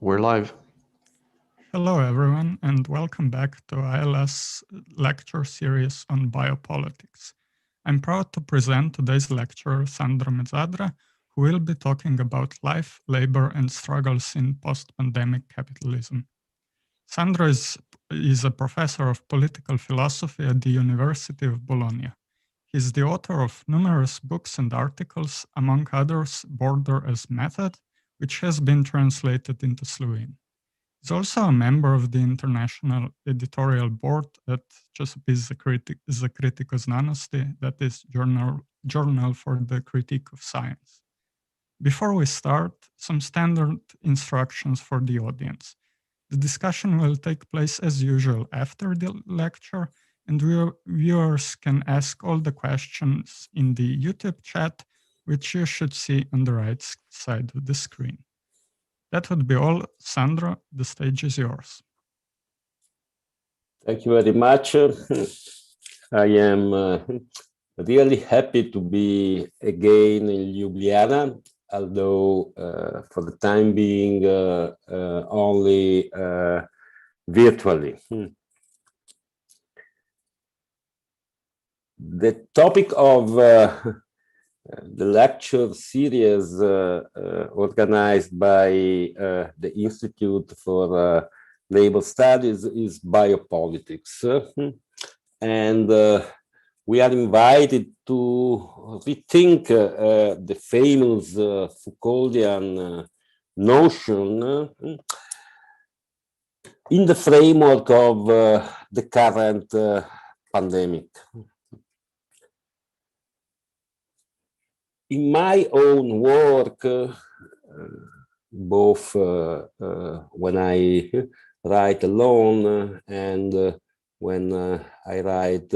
We're live. Hello, everyone, and welcome back to ILS lecture series on biopolitics. I'm proud to present today's lecturer, Sandro Mezzadra, who will be talking about life, labor, and struggles in post-pandemic capitalism. Sandro is a professor of political philosophy at the University of Bologna. He's the author of numerous books and articles, among others, Border as Method, which has been translated into Slovenian. He's also a member of the international editorial board at Časopis za kritiko znanosti, that is journal for the critique of science. Before we start, some standard instructions for the audience. The discussion will take place as usual after the lecture, and viewers can ask all the questions in the YouTube chat, which you should see on the right side of the screen. That would be all. Sandro, the stage is yours. Thank you very much. I am really happy to be again in Ljubljana, although for the time being only virtually. The topic of the lecture series organized by the Institute for Labor Studies is Biopolitics. And we are invited to rethink the famous Foucauldian notion in the framework of the current pandemic. In my own work, both when I write alone and when I write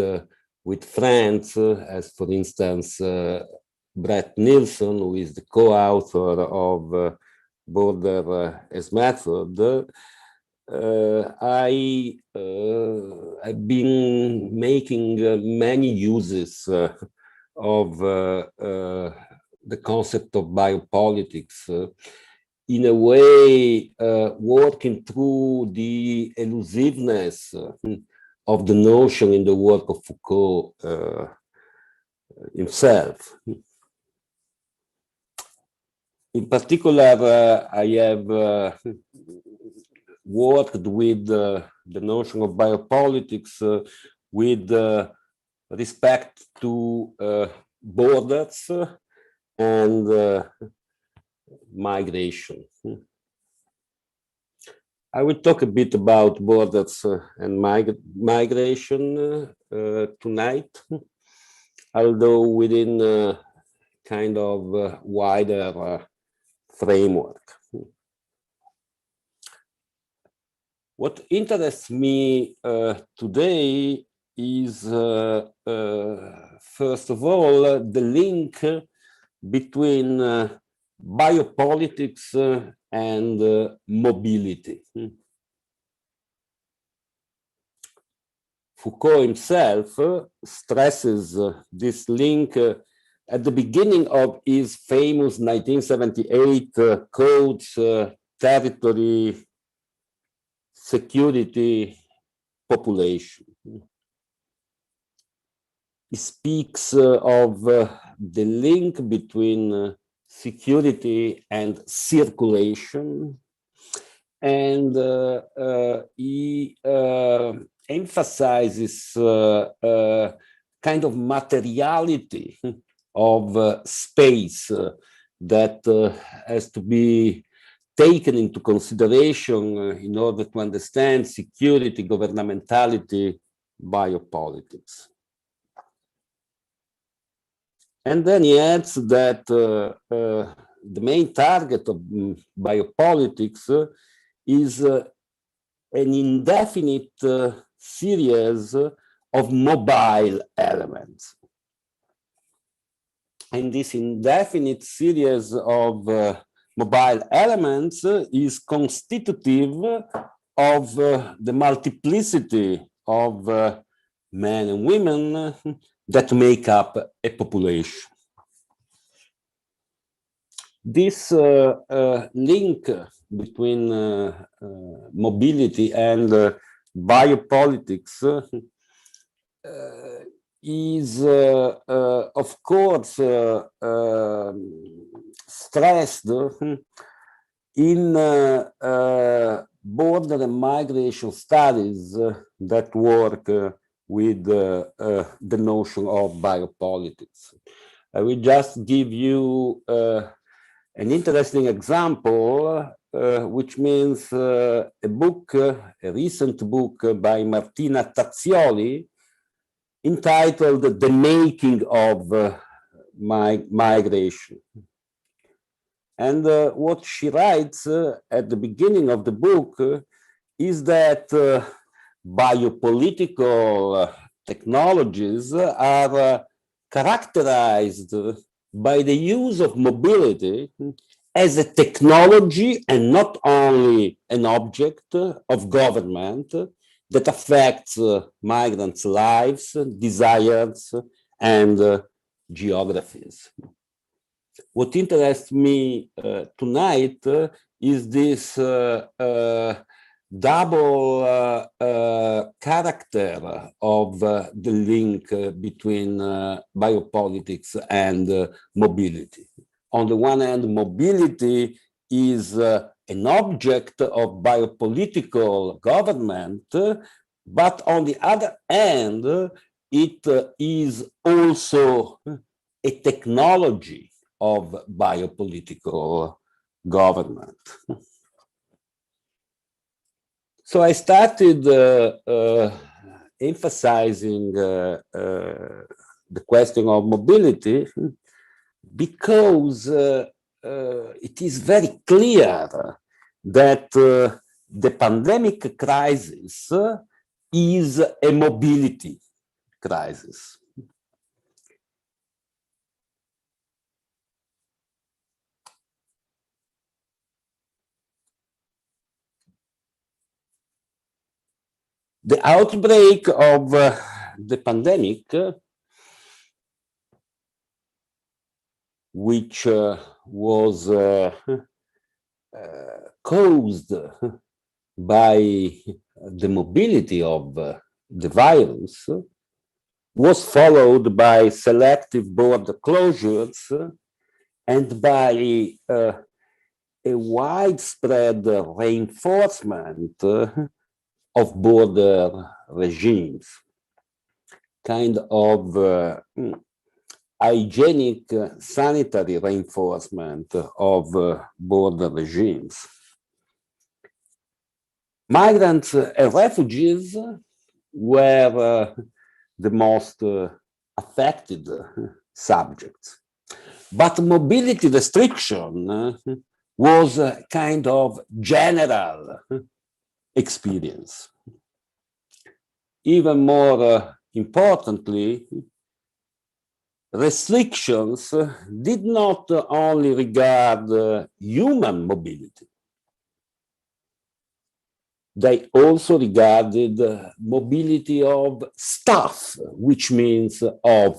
with friends, as for instance, Brett Nilsson, who is the co-author of Border as Method, I've been making many uses of the concept of biopolitics, in a way working through the elusiveness of the notion in the work of Foucault himself. In particular, I have worked with the notion of biopolitics with respect to borders and migration. I will talk a bit about borders and migration tonight, although within a kind of wider framework. What interests me today is, first of all, the link between biopolitics and mobility. Foucault himself stresses this link at the beginning of his famous 1978 codes, territory, security, population. He speaks of the link between security and circulation, and he emphasizes kind of materiality of space that has to be taken into consideration in order to understand security, governmentality, biopolitics. And then he adds that the main target of biopolitics is an indefinite series of mobile elements. And this indefinite series of mobile elements is constitutive of the multiplicity of men and women that make up a population. this link between mobility and biopolitics is, of course, stressed in border and migration studies that work with the notion of biopolitics. I will just give you an interesting example, which means a book, a recent book by Martina Tazzioli, entitled The Making of Migration. And what she writes at the beginning of the book is that biopolitical technologies are characterized by the use of mobility as a technology and not only an object of government that affects migrants' lives, desires, and geographies. What interests me tonight is this double character of the link between biopolitics and mobility. On the one hand, mobility is an object of biopolitical government, but on the other hand, it is also a technology of biopolitical government. So I started emphasizing the question of mobility because it is very clear that the pandemic crisis is a mobility crisis. The outbreak of the pandemic, which was caused by the mobility of the virus, was followed by selective border closures and by a widespread reinforcement of border regimes, kind of hygienic sanitary reinforcement of border regimes. Migrants and refugees were the most affected subjects, but mobility restriction was a kind of general experience. Even more importantly, restrictions did not only regard human mobility, they also regarded mobility of stuff, which means of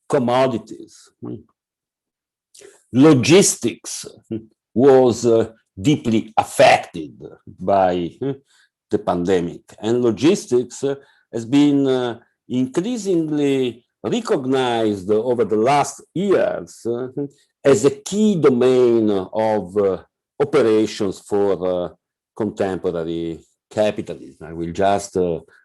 commodities. Logistics was deeply affected by the pandemic, and logistics has been increasingly recognized over the last years as a key domain of operations for contemporary capitalism. I will just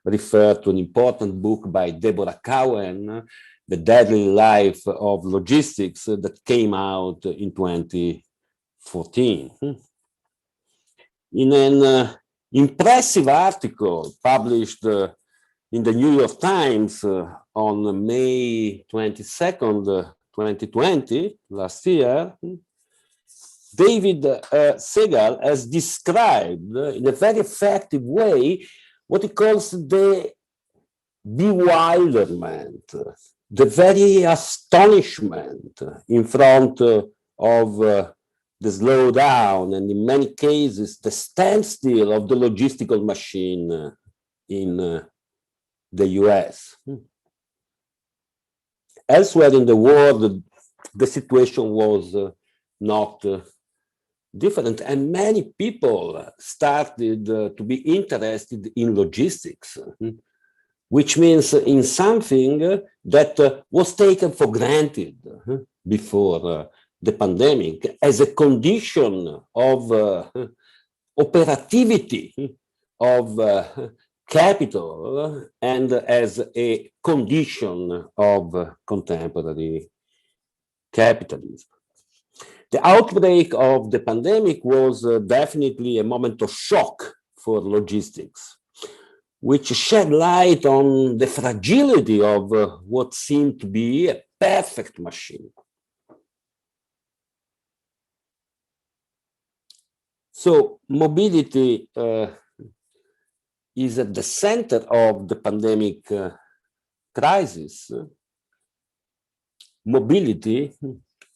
refer to an important book by Deborah Cowen, The Deadly Life of Logistics, that came out in 2014. In an impressive article published in the New York Times on May 22nd, 2020, last year, David Segal has described in a very effective way what he calls the bewilderment, the very astonishment in front of the slowdown, and in many cases, the standstill of the logistical machine in the US. Elsewhere in the world, the situation was not different. And many people started to be interested in logistics, which means in something that was taken for granted before the pandemic as a condition of operativity of capital and as a condition of contemporary capitalism. The outbreak of the pandemic was definitely a moment of shock for logistics, which shed light on the fragility of what seemed to be a perfect machine. So mobility is at the center of the pandemic crisis. Mobility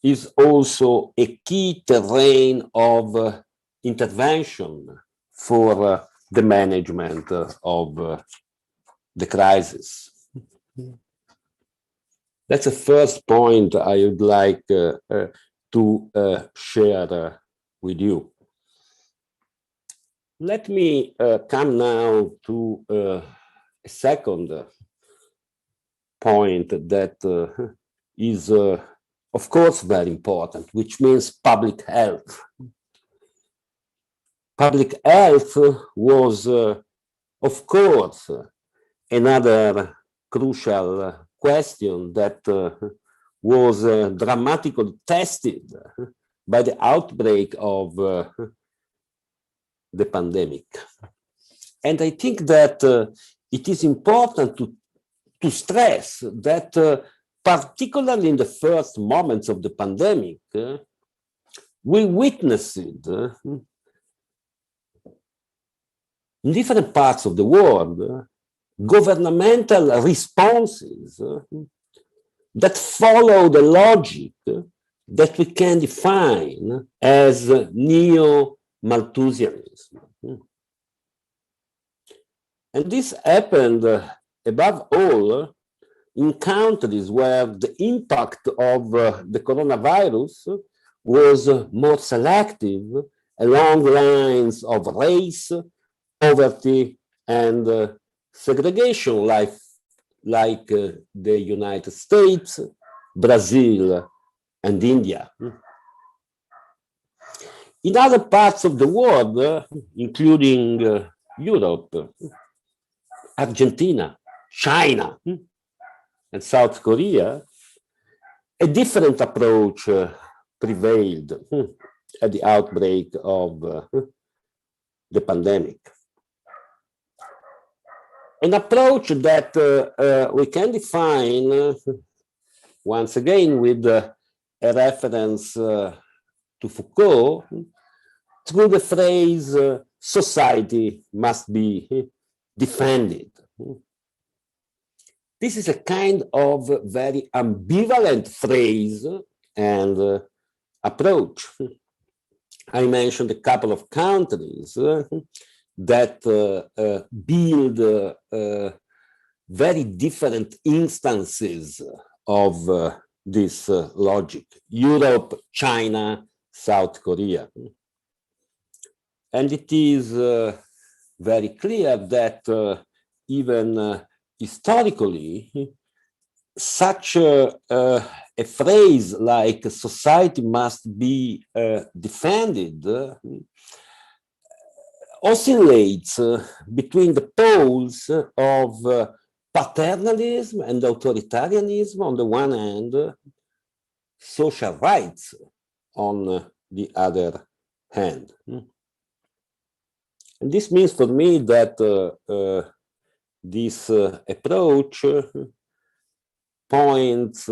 is also a key terrain of intervention for the management of the crisis. That's the first point I would like to share with you. Let me come now to a second point that is, of course, very important, which means public health. Public health was, of course, another crucial question that was dramatically tested by the outbreak of the pandemic. And I think that it is important to stress that particularly in the first moments of the pandemic, we witnessed in different parts of the world governmental responses that follow the logic that we can define as neo-Malthusianism. And this happened above all in countries where the impact of the coronavirus was more selective along lines of race, poverty, and segregation, like the United States, Brazil, and India. In other parts of the world, including Europe, Argentina, China, and South Korea, a different approach prevailed at the outbreak of the pandemic. An approach that we can define, once again, with a reference to Foucault, through the phrase, society must be defended. This is a kind of very ambivalent phrase and approach. I mentioned a couple of countries that build very different instances of this logic: Europe, China, South Korea. And it is very clear that even historically, such a phrase like society must be defended oscillates between the poles of paternalism and authoritarianism on the one hand, social rights on the other hand. And this means for me that this approach points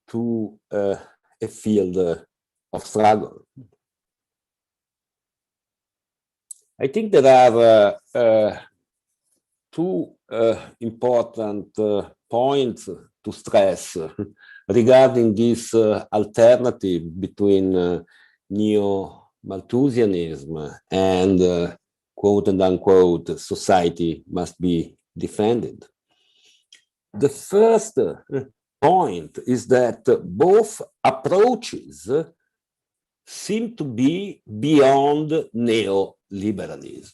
to a field of struggle. I think there are two important points to stress regarding this alternative between neo-Malthusianism and quote and unquote society must be defended. The first point is that both approaches seem to be beyond neoliberalism.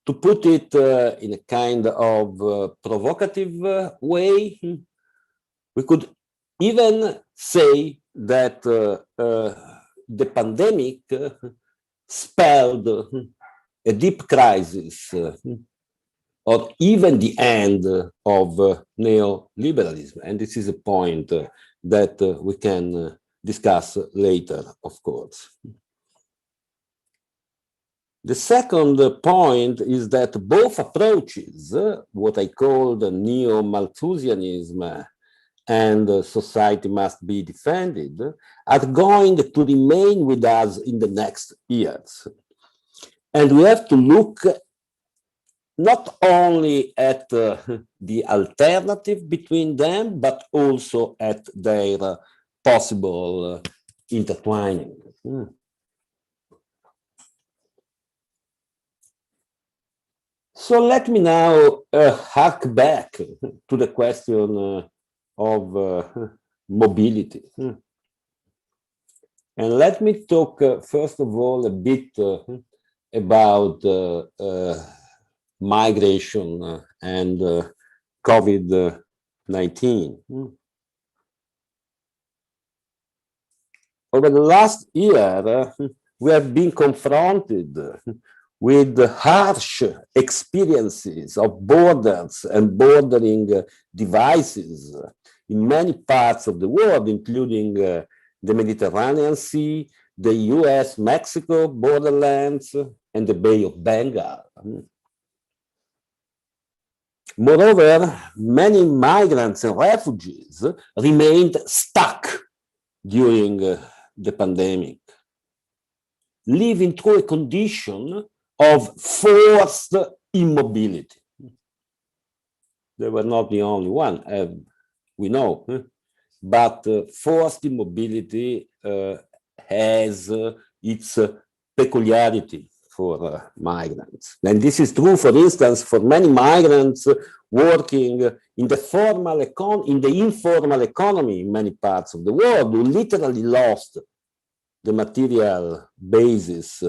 To put it in a kind of provocative way, we could even say that the pandemic spelled a deep crisis or even the end of neoliberalism. And this is a point that we can discuss later, of course. The second point is that both approaches, what I call the neo-Malthusianism and society must be defended, are going to remain with us in the next years. And we have to look not only at the alternative between them, but also at their possible intertwining. So let me now hark back to the question of mobility. And let me talk, first of all, a bit about migration and COVID-19. Over the last year, we have been confronted with harsh experiences of borders and bordering devices in many parts of the world, including the Mediterranean Sea, the US-Mexico borderlands, and the Bay of Bengal. Moreover, many migrants and refugees remained stuck during the pandemic, living through a condition of forced immobility. They were not the only one, we know, but forced immobility has its peculiarity for migrants. And this is true, for instance, for many migrants working in the informal economy in many parts of the world, who literally lost the material basis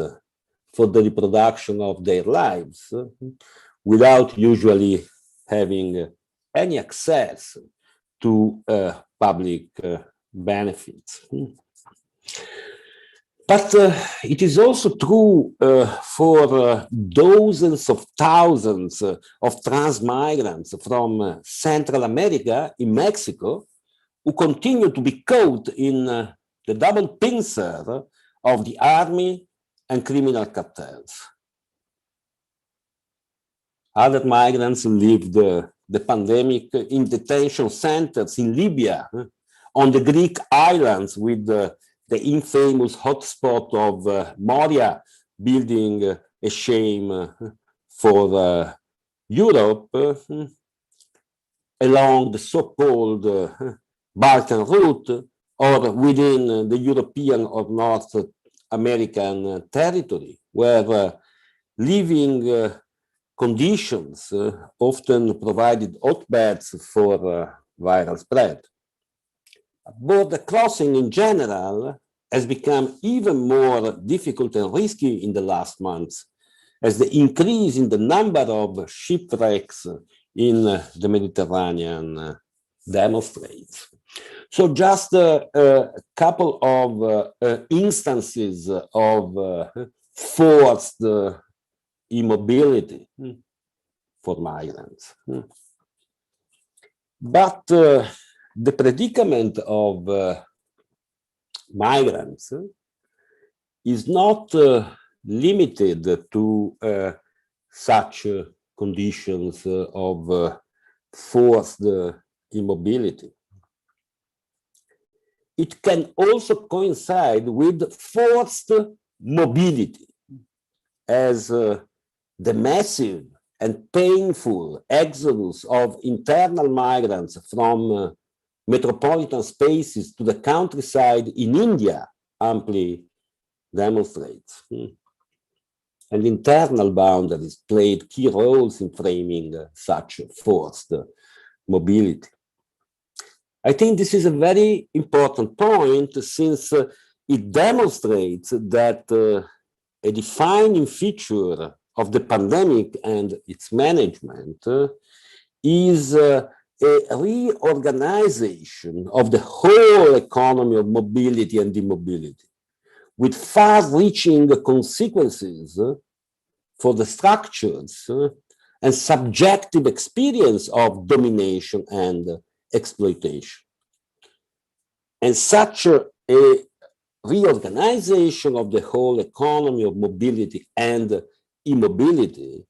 for the reproduction of their lives without usually having any access to public benefits. But it is also true for dozens of thousands of trans-migrants from Central America in Mexico who continue to be caught in the double pincer of the army and criminal cartels. Other migrants lived the pandemic in detention centers in Libya, on the Greek islands with the infamous hotspot of Moria, building a shame for Europe, along the so-called Balkan route, or within the European or North American territory, where living conditions often provided hotbeds for viral spread. Border crossing in general has become even more difficult and risky in the last months, as the increase in the number of shipwrecks in the Mediterranean demonstrates. So just a couple of instances of forced immobility for migrants. But the predicament of migrants is not limited to such conditions of forced immobility. It can also coincide with forced mobility, as the massive and painful exodus of internal migrants from metropolitan spaces to the countryside in India amply demonstrates. And internal boundaries played key roles in framing such forced mobility. I think this is a very important point, since it demonstrates that a defining feature of the pandemic and its management is a reorganization of the whole economy of mobility and immobility, with far-reaching consequences for the structures and subjective experience of domination and exploitation. And such a reorganization of the whole economy of mobility and immobility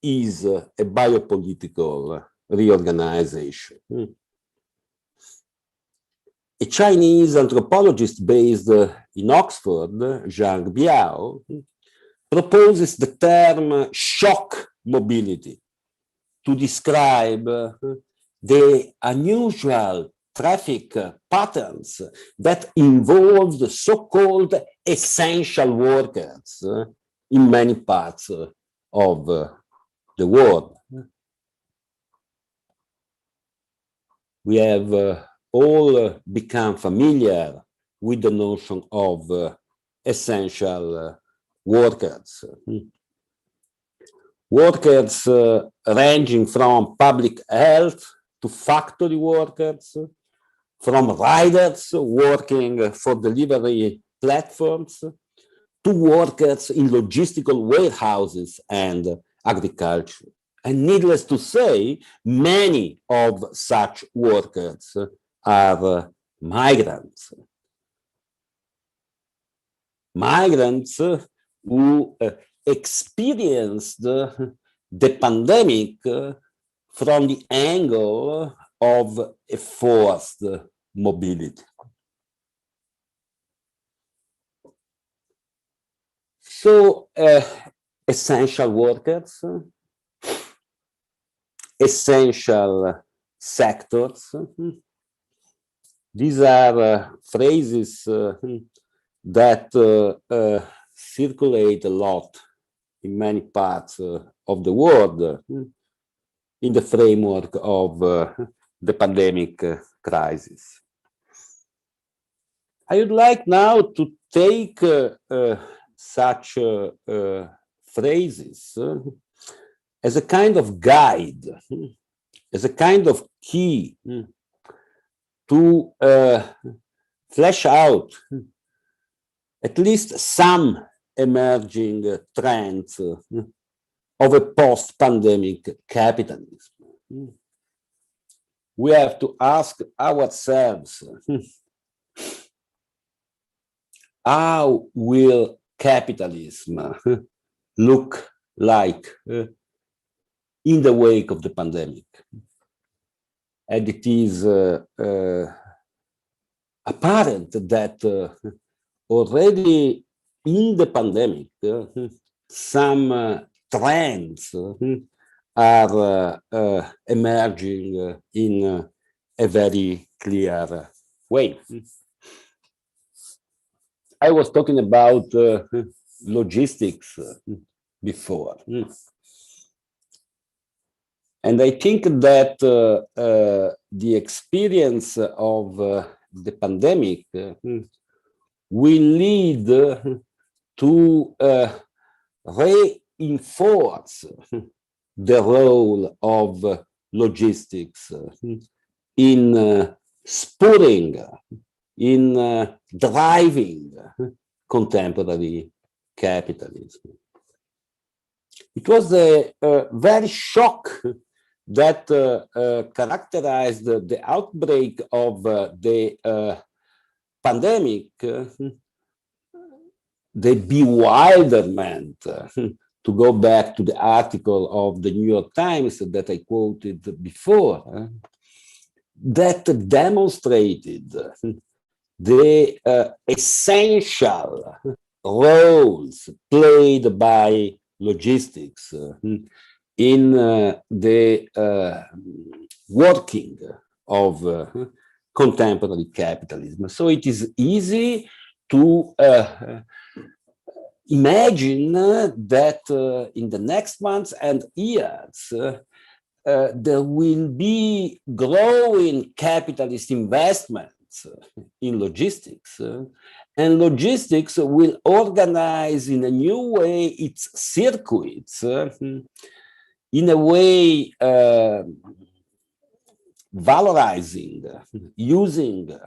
is a biopolitical reorganization. A Chinese anthropologist based in Oxford, Zhang Biao, proposes the term shock mobility to describe the unusual traffic patterns that involve the so-called essential workers in many parts of the world. We have all become familiar with the notion of essential workers. Workers ranging from public health to factory workers, from riders working for delivery platforms to workers in logistical warehouses and agriculture. And needless to say, many of such workers are migrants. Migrants who experienced the pandemic from the angle of a forced mobility. So, essential workers, essential sectors, these are phrases that circulate a lot in many parts of the world in the framework of the pandemic crisis. I would like now to take such phrases as a kind of guide, as a kind of key to flesh out at least some emerging trends of a post-pandemic capitalism. We have to ask ourselves, how will capitalism look like in the wake of the pandemic? And it is apparent that already in the pandemic, some trends are emerging in a very clear way. I was talking about logistics before. And I think that the experience of the pandemic will lead to reinforce the role of logistics in spurring, in driving contemporary capitalism. It was a very shock that characterized the outbreak of the pandemic, the bewilderment, to go back to the article of the New York Times that I quoted before, that demonstrated the essential roles played by logistics in the working of contemporary capitalism. So it is easy to imagine that in the next months and years, there will be growing capitalist investments in logistics, and logistics will organize in a new way its circuits, in a way valorizing, using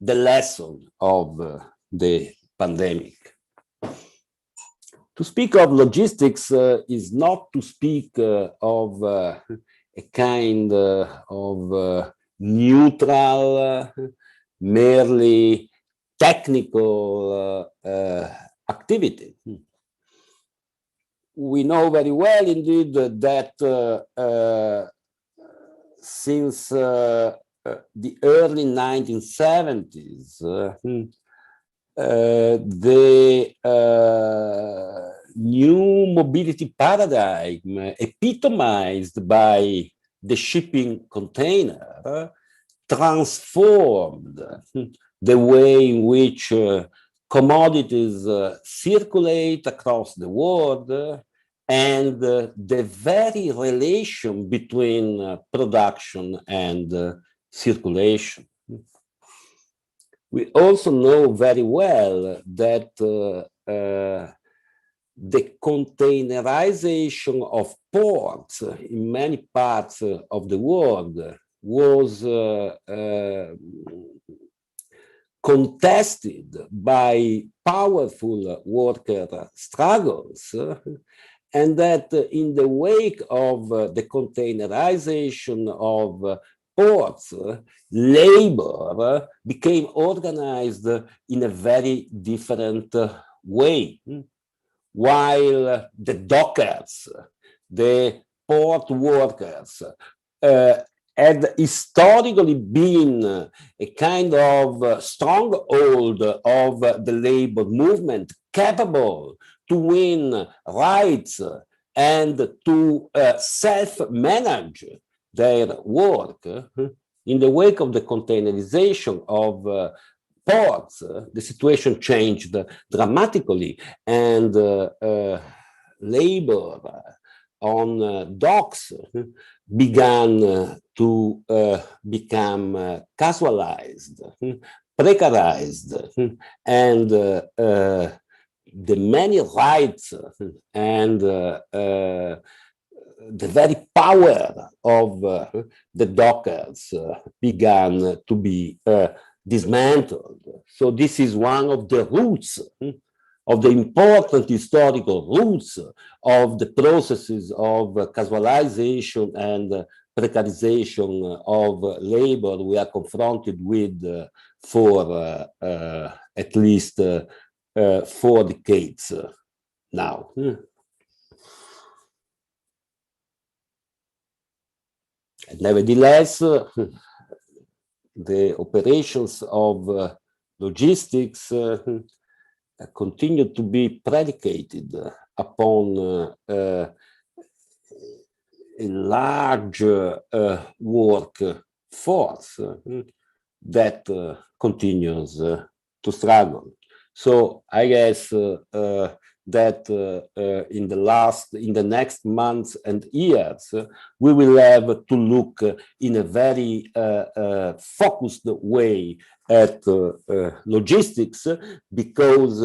the lesson of the pandemic. To speak of logistics is not to speak of a kind of neutral, merely technical activity. We know very well, indeed, that since the early 1970s, the new mobility paradigm epitomized by the shipping container transformed the way in which commodities circulate across the world, and the very relation between production and circulation. We also know very well that the containerization of ports in many parts of the world was contested by powerful worker struggles, and that in the wake of the containerization of ports, labor became organized in a very different way. While the dockers, the port workers, had historically been a kind of stronghold of the labor movement, capable to win rights and to self-manage their work. In the wake of the containerization of ports, the situation changed dramatically, and labor on docks began to become casualized, precarized, and the many rights and the very power of the dockers began to be dismantled. So this is one of the roots, of the important historical roots of the processes of casualization and precarization of labor we are confronted with for at least 4 decades now. Nevertheless, the operations of logistics continue to be predicated upon a large work force that continues to struggle. So I guess that in the next months and years, we will have to look in a very focused way at logistics, because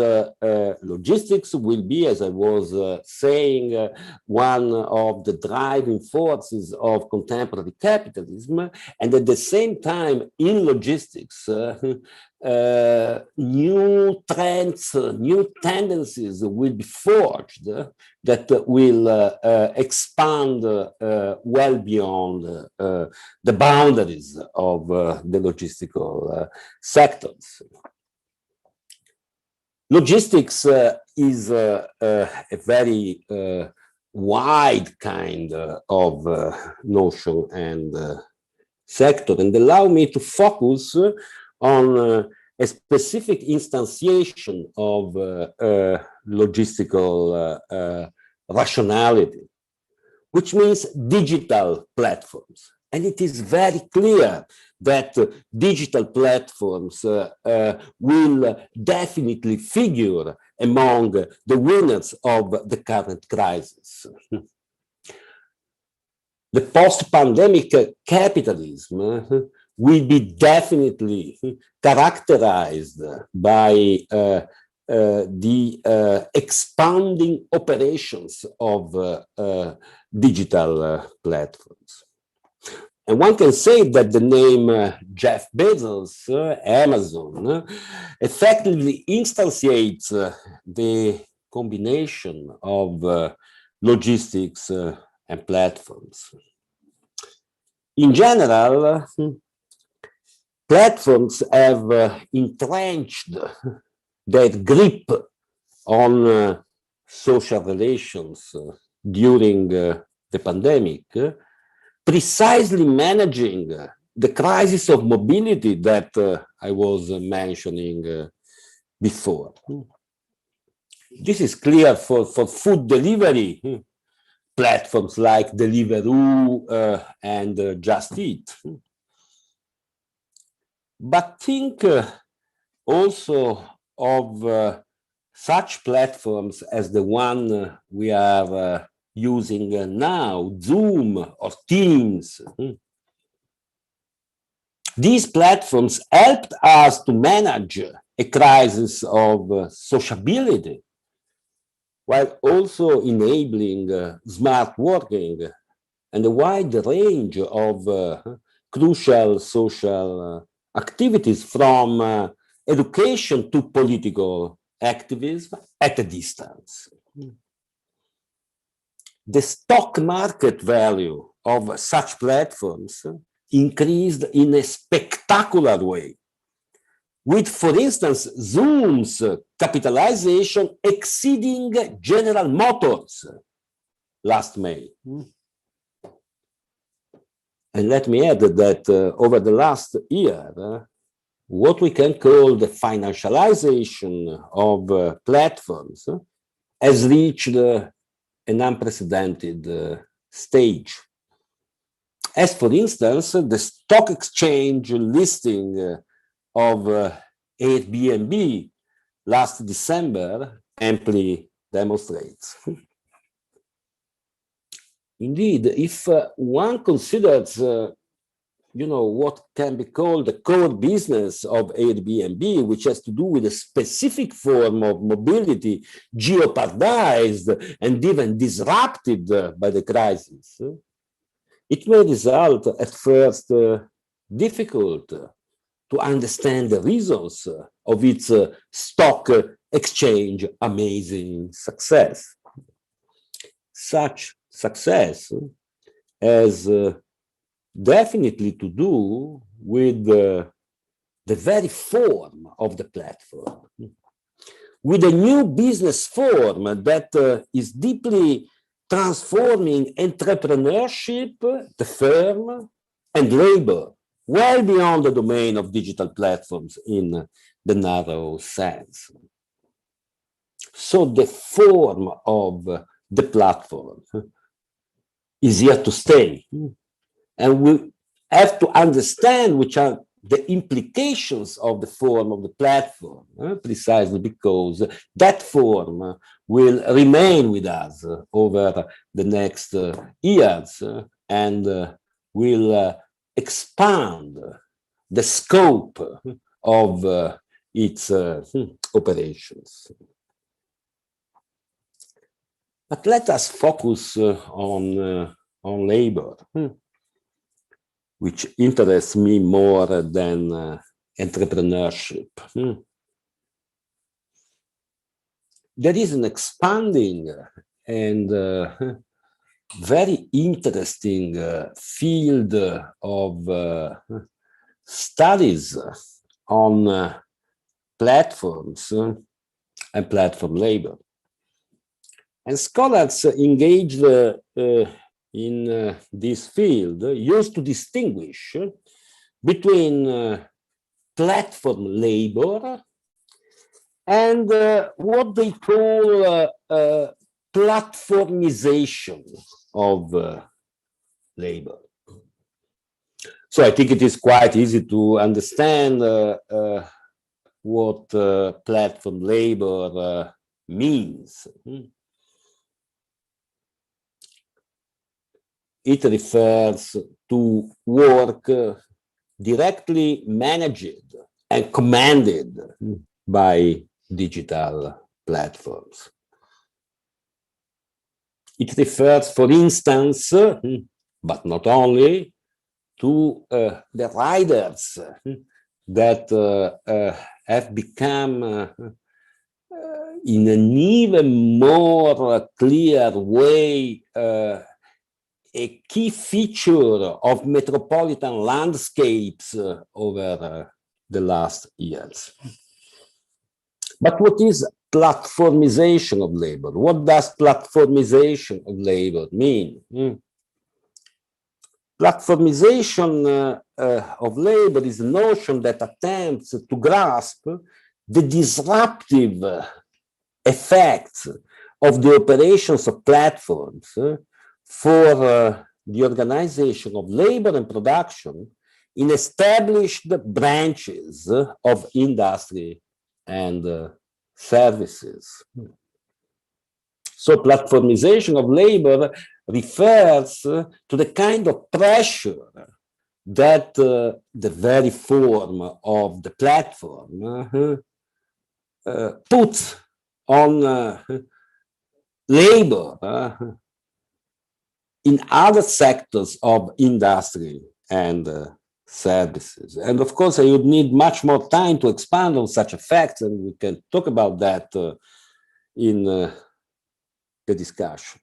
logistics will be, as I was saying, one of the driving forces of contemporary capitalism. And at the same time, in logistics, new trends, new tendencies will be forged that will expand well beyond the boundaries of the logistical sectors. Logistics is a very wide kind of notion and sector, and allow me to focus on a specific instantiation of logistical rationality, which means digital platforms. And it is very clear that digital platforms will definitely figure among the winners of the current crisis. the post-pandemic capitalism will be definitely characterized by the expanding operations of digital platforms. And one can say that the name Jeff Bezos, Amazon, effectively instantiates the combination of logistics and platforms. In general, platforms have entrenched their grip on social relations during the pandemic, precisely managing the crisis of mobility that I was mentioning before. This is clear for food delivery platforms like Deliveroo and Just Eat. But think also of such platforms as the one we are using now, Zoom or Teams. These platforms helped us to manage a crisis of sociability, while also enabling smart working and a wide range of crucial social activities, from education to political activism at a distance. The stock market value of such platforms increased in a spectacular way, with, for instance, Zoom's capitalization exceeding General Motors last May. And let me add that over the last year, what we can call the financialization of platforms has reached an unprecedented stage. As for instance, the stock exchange listing of Airbnb last December amply demonstrates. Indeed, if one considers what can be called the core business of Airbnb, which has to do with a specific form of mobility jeopardized and even disrupted by the crisis, it may result at first difficult to understand the reasons of its stock exchange amazing success. Such success has definitely to do with the very form of the platform, with a new business form that is deeply transforming entrepreneurship, the firm, and labor, well beyond the domain of digital platforms in the narrow sense. So the form of the platform is here to stay. And we have to understand which are the implications of the form of the platform, precisely because that form will remain with us over the next years and will expand the scope of its operations. But let us focus on labor, which interests me more than entrepreneurship. There is an expanding and very interesting field of studies on platforms and platform labor. And scholars engaged in this field used to distinguish between platform labor and what they call platformization of labor. So I think it is quite easy to understand what platform labor means. it refers to work directly managed and commanded by digital platforms. It refers, for instance, but not only, to the riders that have become in an even more clear way a key feature of metropolitan landscapes over the last years. But what is platformization of labor? What does platformization of labor mean? Platformization of labor is a notion that attempts to grasp the disruptive effects of the operations of platforms for the organization of labor and production in established branches of industry and services. So platformization of labor refers to the kind of pressure that the very form of the platform puts on labor in other sectors of industry and services. And of course, I would need much more time to expand on such effects, and we can talk about that in the discussion.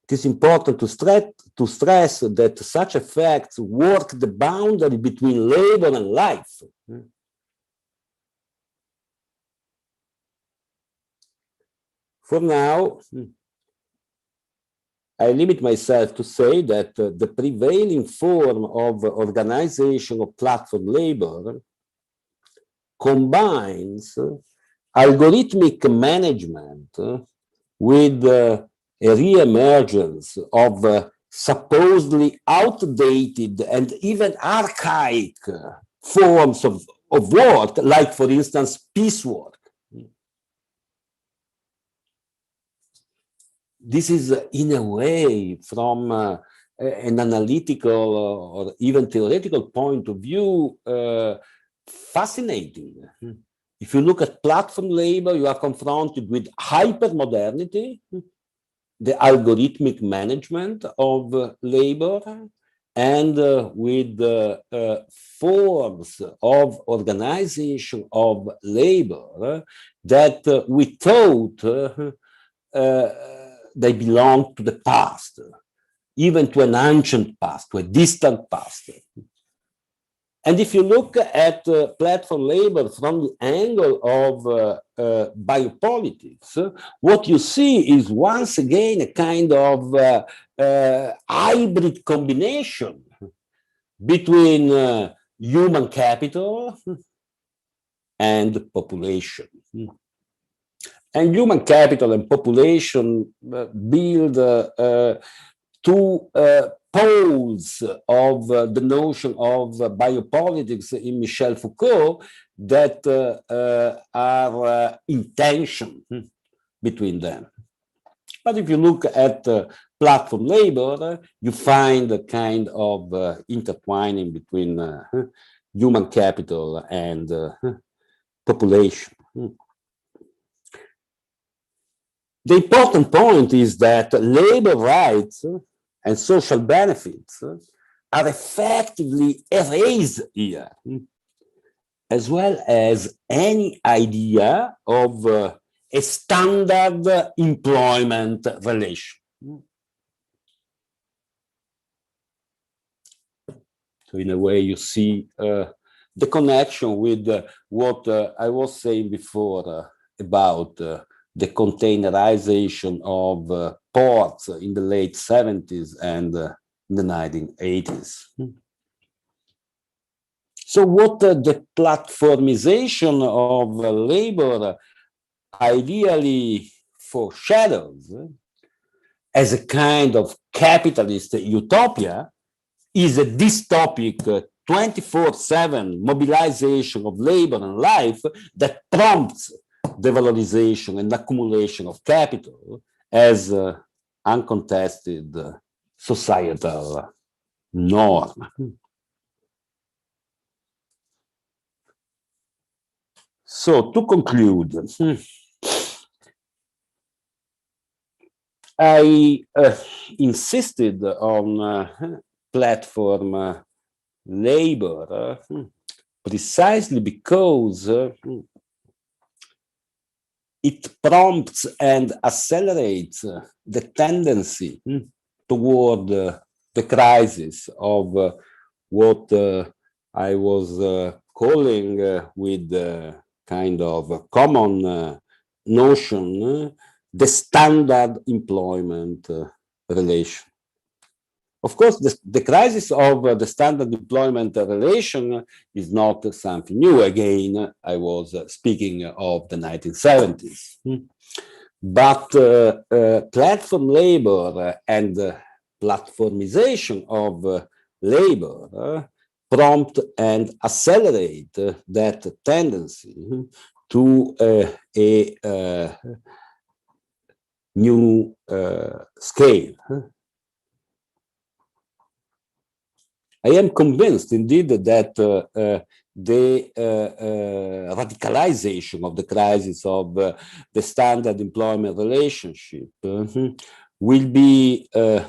It is important to stress that such effects work the boundary between labor and life. For now, I limit myself to say that the prevailing form of organization of platform labor combines algorithmic management with a re-emergence of supposedly outdated and even archaic forms of work, like, for instance, piecework. This is, in a way, from an analytical or even theoretical point of view, fascinating. If you look at platform labor, you are confronted with hyper-modernity, the algorithmic management of labor, and with forms of organization of labor that we thought they belong to the past, even to an ancient past, to a distant past. And if you look at platform labor from the angle of biopolitics, what you see is once again a kind of hybrid combination between human capital and population. And human capital and population build two poles of the notion of biopolitics in Michel Foucault that are in tension between them. But if you look at platform labor, you find a kind of intertwining between human capital and population. The important point is that labor rights and social benefits are effectively erased here, as well as any idea of a standard employment relation. So in a way, you see the connection with what I was saying before about the containerization of ports in the late 70s and the 1980s. So what the platformization of labor ideally foreshadows as a kind of capitalist utopia is a dystopic 24/7 mobilization of labor and life that prompts the valorization and accumulation of capital as uncontested societal norm. So to conclude, I insisted on platform labor precisely because it prompts and accelerates the tendency toward the crisis of what I was calling with kind of common notion, the standard employment relation. Of course, the crisis of the standard employment relation is not something new. Again, I was speaking of the 1970s. But platform labor and platformization of labor prompt and accelerate that tendency to a new scale. I am convinced, indeed, that the radicalization of the crisis of the standard employment relationship will be a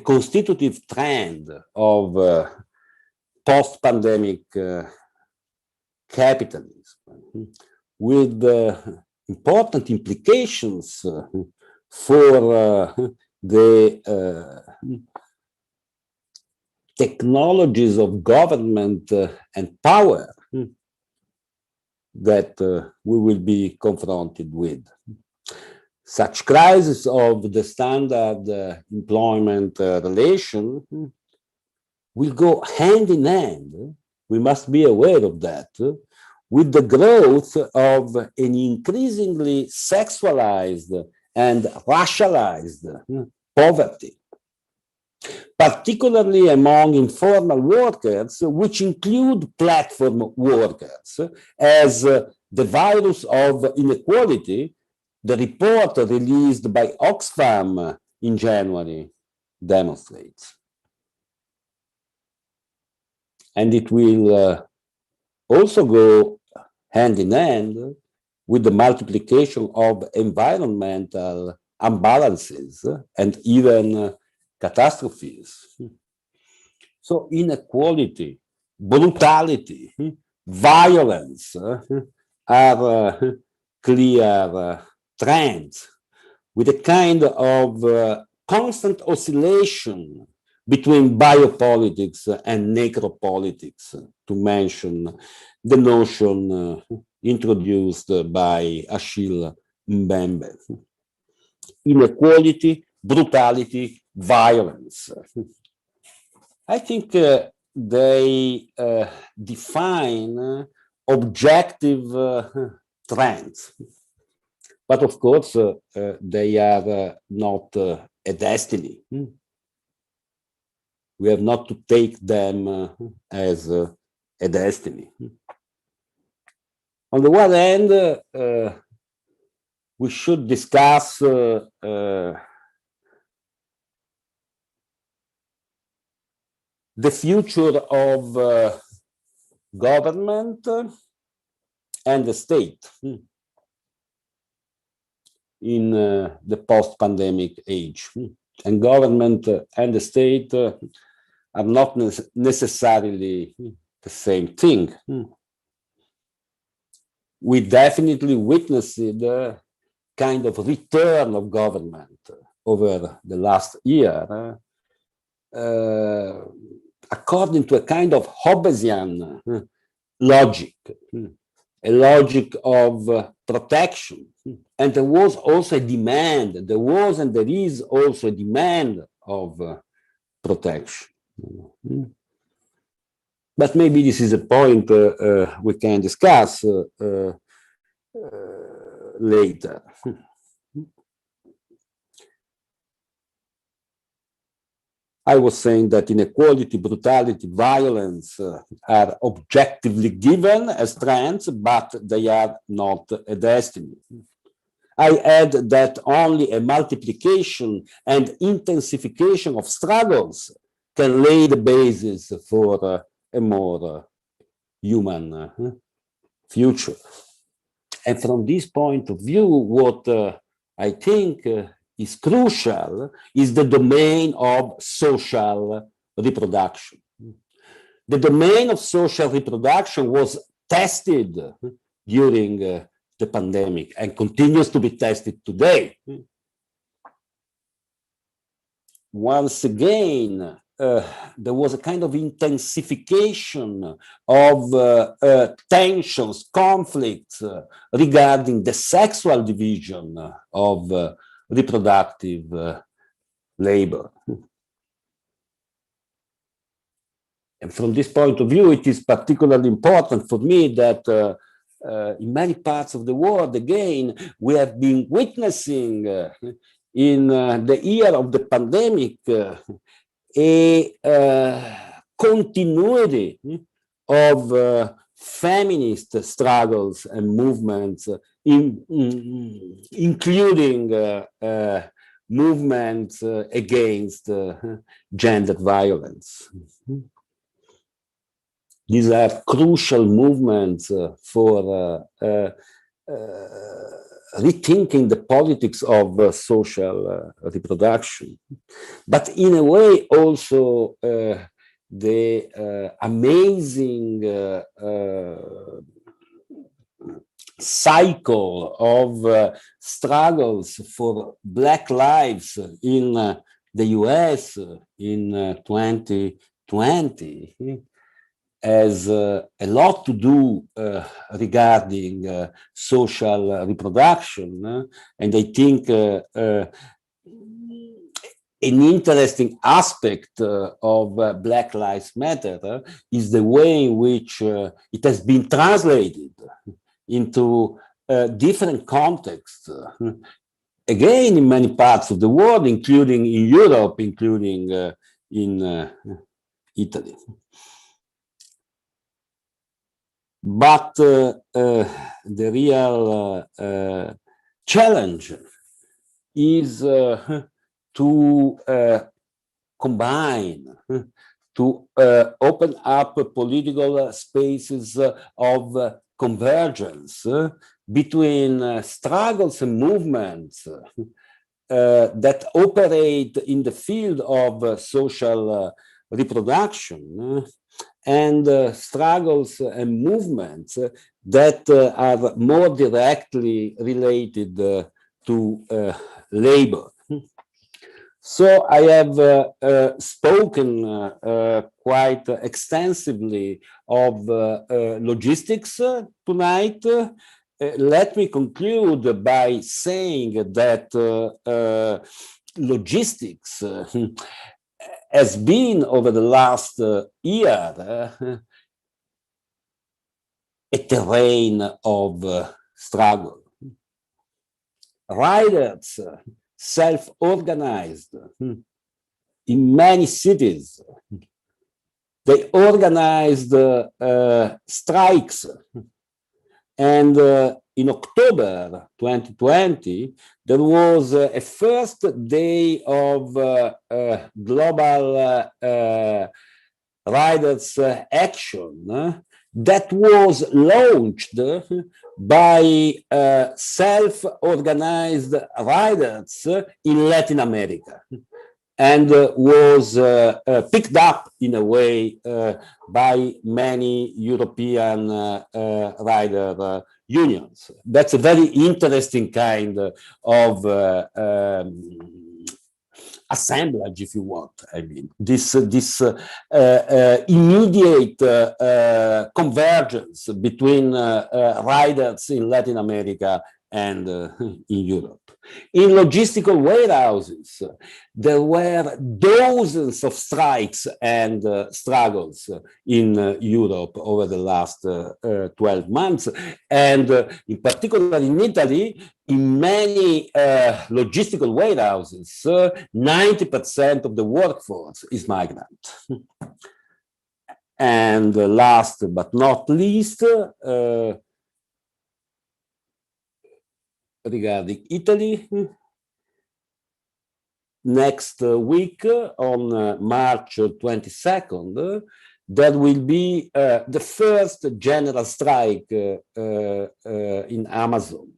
constitutive trend of post-pandemic capitalism, with important implications for the technologies of government and power that we will be confronted with. Such crisis of the standard employment relation will go hand in hand, we must be aware of that, with the growth of an increasingly sexualized and racialized poverty, particularly among informal workers, which include platform workers, as the virus of inequality, the report released by Oxfam in January, demonstrates. And it will also go hand in hand with the multiplication of environmental imbalances and even catastrophes. So inequality, brutality, violence are clear trends with a kind of constant oscillation between biopolitics and necropolitics, to mention the notion introduced by Achille Mbembe. Inequality, brutality, violence. I think they define objective trends, but of course they are not a destiny. We have not to take them as a destiny. On the one hand, we should discuss the future of government and the state in the post-pandemic age. And government and the state are not necessarily the same thing. We definitely witnessed a kind of return of government over the last year, according to a kind of Hobbesian logic, a logic of protection. And there was also a demand, there was and there is also a demand of protection. But maybe this is a point we can discuss later. I was saying that inequality, brutality, violence are objectively given as trends, but they are not a destiny. I add that only a multiplication and intensification of struggles can lay the basis for a more human future. And from this point of view, what I think is crucial is the domain of social reproduction. The domain of social reproduction was tested during the pandemic and continues to be tested today. Once again, there was a kind of intensification of tensions, conflicts regarding the sexual division of reproductive labor. And from this point of view, it is particularly important for me that in many parts of the world, again, we have been witnessing in the year of the pandemic a continuity of feminist struggles and movements, including movements against gender violence. These are crucial movements for rethinking the politics of social reproduction, but in a way also the amazing cycle of struggles for Black lives in the US in 2020 has a lot to do regarding social reproduction. And I think an interesting aspect of Black Lives Matter is the way in which it has been translated into different contexts. Again, in many parts of the world, including in Europe, including in Italy. But the real challenge is to combine, to open up political spaces of convergence between struggles and movements that operate in the field of social reproduction and struggles and movements that are more directly related to labor. So I have spoken quite extensively of logistics tonight. Let me conclude by saying that logistics has been over the last year a terrain of struggle. Riders self-organized in many cities. They organized strikes. And in October 2020, there was a first day of global riders action that was launched by self-organized riders in Latin America and was picked up in a way by many European rider unions. That's a very interesting kind of assemblage, if you want. I mean, this immediate convergence between riders in Latin America and in Europe. In logistical warehouses, there were dozens of strikes and struggles in Europe over the last 12 months. And in particular in Italy, in many logistical warehouses, 90% of the workforce is migrant. And last but not least, regarding Italy. Next week, on March 22nd, there will be the first general strike in Amazon.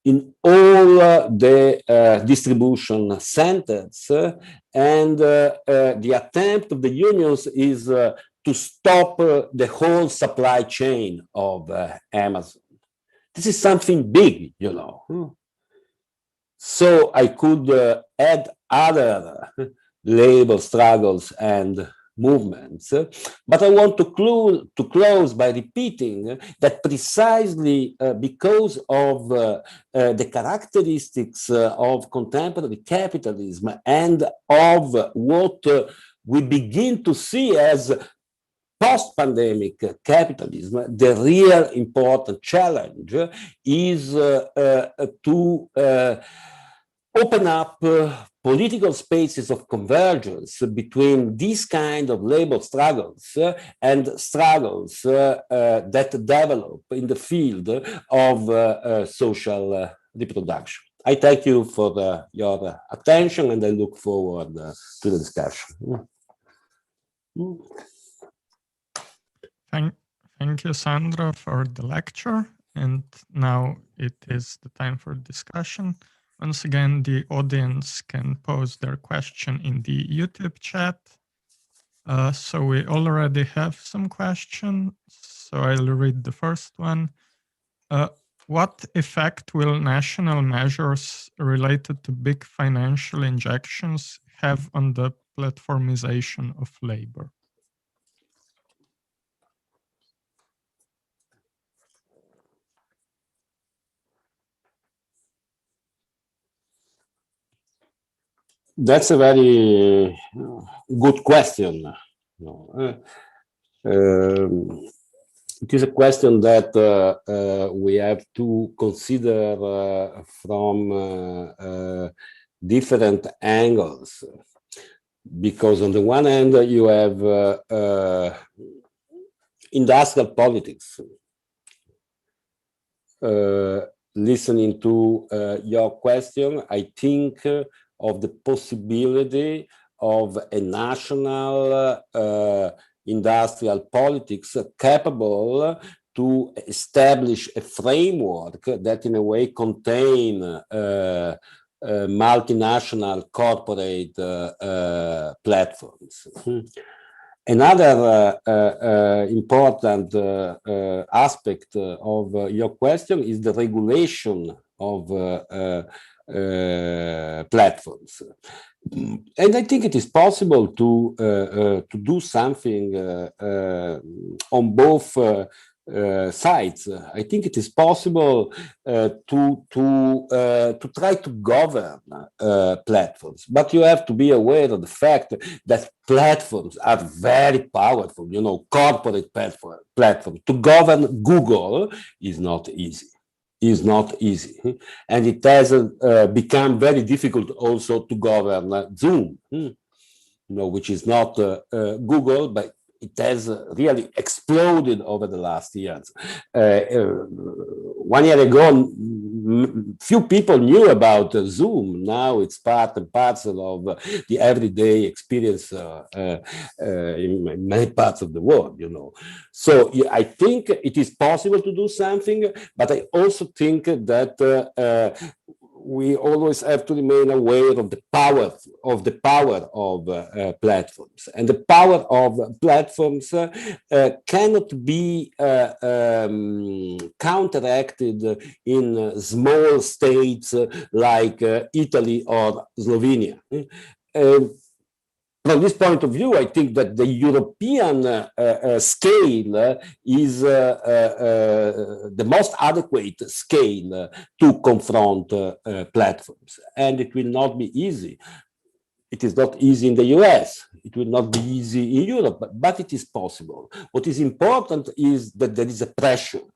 In all the distribution centers, and the attempt of the unions is to stop the whole supply chain of Amazon. This is something big, you know. So I could add other labor struggles and movements, but I want to close by repeating that precisely because of the characteristics of contemporary capitalism and of what we begin to see as post-pandemic capitalism, the real important challenge is to open up political spaces of convergence between these kind of labor struggles and struggles that develop in the field of social reproduction. I thank you for your attention, and I look forward to the discussion. Thank you, Sandro, for the lecture. And now it is the time for discussion. Once again, the audience can pose their question in the YouTube chat. So we already have some questions. So I'll read the first one. What effect will national measures related to big financial injections have on the platformization of labor? That's a very good question. It is a question that we have to consider from different angles, because on the one hand you have industrial politics. Listening to your question, I think of the possibility of a national industrial politics capable to establish a framework that in a way contain multinational corporate platforms. Another important aspect of your question is the regulation of platforms. And I think it is possible to do something on both sides. I think it is possible to try to govern platforms, but you have to be aware of the fact that platforms are very powerful. You know, corporate platforms. To govern Google is not easy. And it has become very difficult also to govern Zoom, you know, which is not Google, but it has really exploded over the last years. 1 year ago, few people knew about Zoom. Now it's part and parcel of the everyday experience in many parts of the world, you know. So I think it is possible to do something, but I also think that we always have to remain aware of the power of platforms, and the power of platforms cannot be counteracted in small states like Italy or Slovenia. From this point of view, I think that the European scale is the most adequate scale to confront platforms. And it will not be easy. It is not easy in the US. It will not be easy in Europe, but it is possible. What is important is that there is a pressure,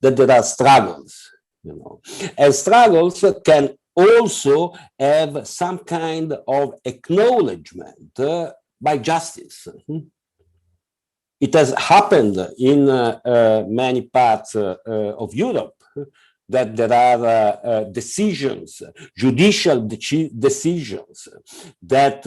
that there are struggles, you know. And struggles can also have some kind of acknowledgement by justice. It has happened in many parts of Europe, that there are decisions, judicial decisions that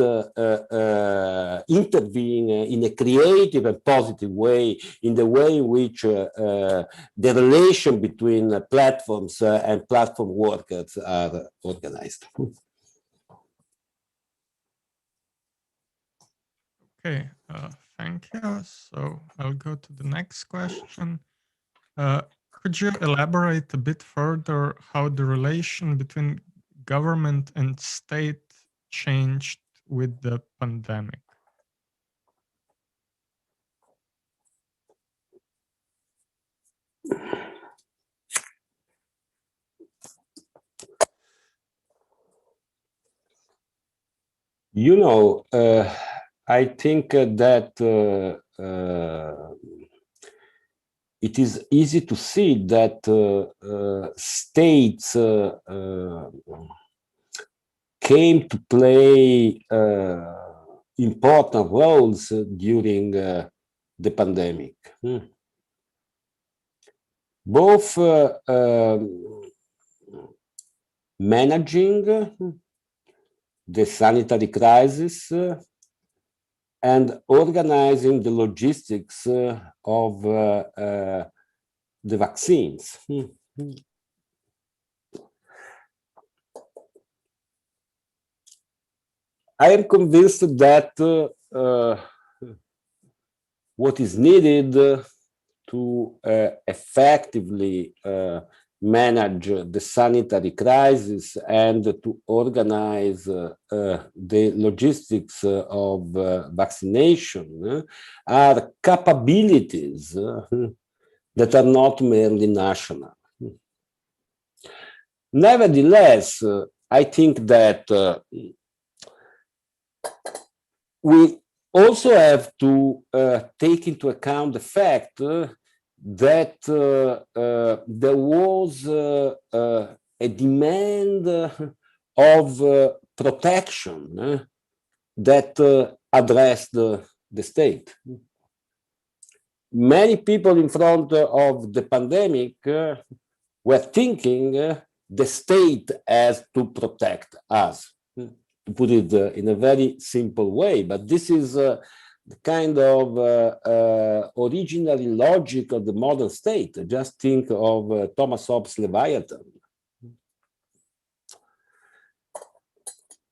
intervene in a creative and positive way in the way in which the relation between platforms and platform workers are organized. Okay, thank you. So I'll go to the next question. Could you elaborate a bit further how the relation between government and state changed with the pandemic? You know, I think that it is easy to see that states came to play important roles during the pandemic. Both managing the sanitary crisis and organizing the logistics of the vaccines. I am convinced that what is needed to effectively manage the sanitary crisis and to organize the logistics of vaccination are capabilities that are not merely national. Nevertheless, I think that we also have to take into account the fact that there was a demand of protection that addressed the state. Many people in front of the pandemic were thinking the state has to protect us, to put it in a very simple way, but this is the kind of originally logic of the modern state. Just think of Thomas Hobbes' Leviathan.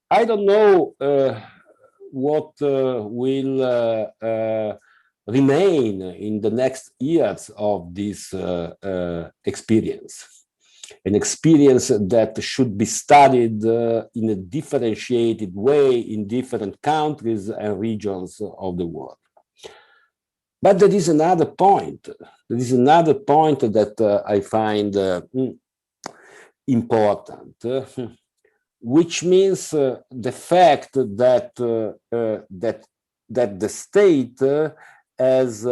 I don't know what will remain in the next years of this experience. An experience that should be studied in a differentiated way in different countries and regions of the world. But there is another point. There is another point that I find important, which means the fact that that the state has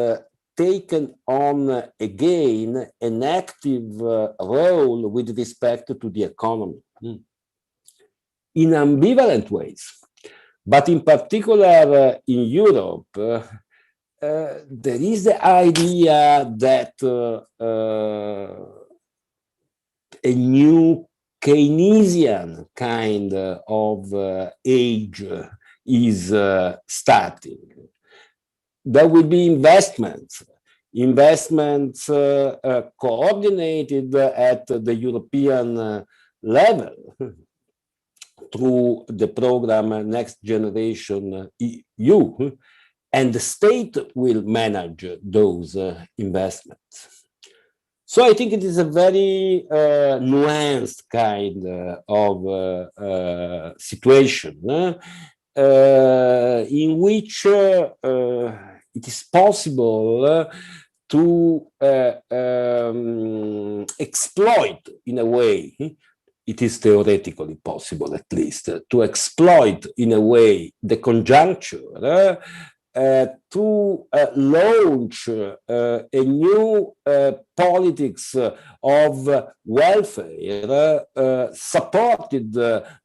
taken on again an active role with respect to the economy in ambivalent ways. But in particular in Europe, there is the idea that a new Keynesian kind of age is starting. There will be investments coordinated at the European level through the program Next Generation EU, and the state will manage those investments. So I think it is a very nuanced kind of situation in which it is possible to exploit, in a way, it is theoretically possible at least, to exploit in a way the conjuncture to launch a new politics of welfare supported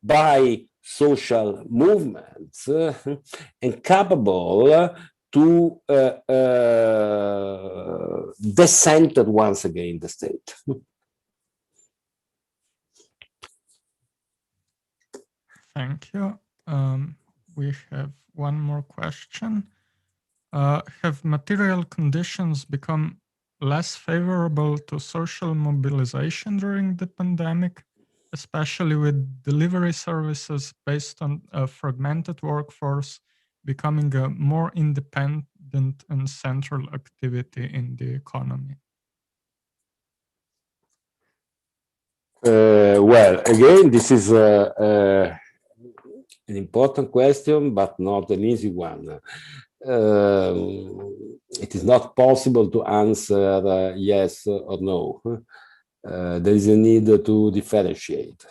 by social movements and capable to decenter once again the state. Thank you. We have one more question. Have material conditions become less favorable to social mobilization during the pandemic, especially with delivery services based on a fragmented workforce becoming a more independent and central activity in the economy? Well, again, this is an important question, but not an easy one. It is not possible to answer yes or no. There is a need to differentiate,